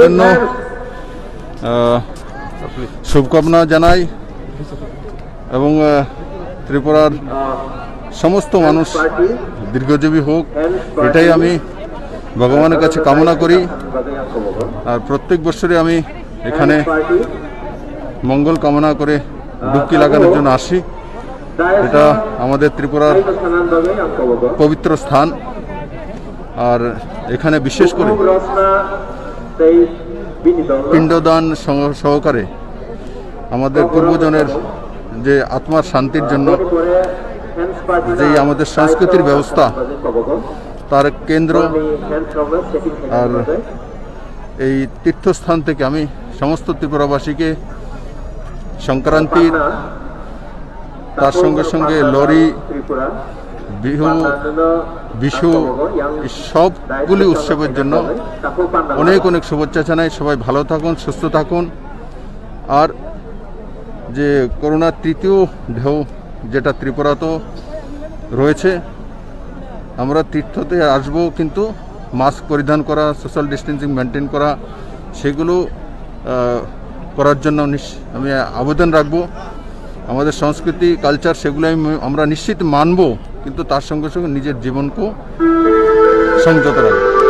জন্য শুভকামনা জানাই এবং ত্রিপুরার সমস্ত মানুষ দীর্ঘজীবী হোক, এটাই আমি ভগবানের কাছে কামনা করি। আর প্রত্যেক বছরে আমি এখানে মঙ্গল কামনা করে ডুবকি লাগানোর জন্য আসি। এটা আমাদের ত্রিপুরার পবিত্র স্থান, আর এখানে বিশেষ করে পিণ্ডদান সহকারে আমাদের পূর্বজনের যে আত্মার শান্তির জন্য যে আমাদের সংস্কৃতির ব্যবস্থা তার কেন্দ্র। আর এই তীর্থস্থান থেকে আমি সমস্ত ত্রিপুরাবাসীকে সংক্রান্তির, তার সঙ্গে সঙ্গে লরি, বিহু, বিশু, সবগুলি উৎসবের জন্য অনেক অনেক শুভেচ্ছা জানাই। সবাই ভালো থাকুন, সুস্থ থাকুন। আর যে করোনার তৃতীয় ঢেউ যেটা ত্রিপুরাতেও রয়েছে, আমরা তীর্থতে আসবো, কিন্তু মাস্ক পরিধান করা, সোশ্যাল ডিস্টেন্সিং মেনটেন করা, সেগুলো করার জন্য আমি আবেদন রাখবো। আমাদের সংস্কৃতি, কালচার, সেগুলো আমরা নিশ্চিত মানব, কিন্তু তার সঙ্গে সঙ্গে নিজের জীবনকেও সংযত রাখবো।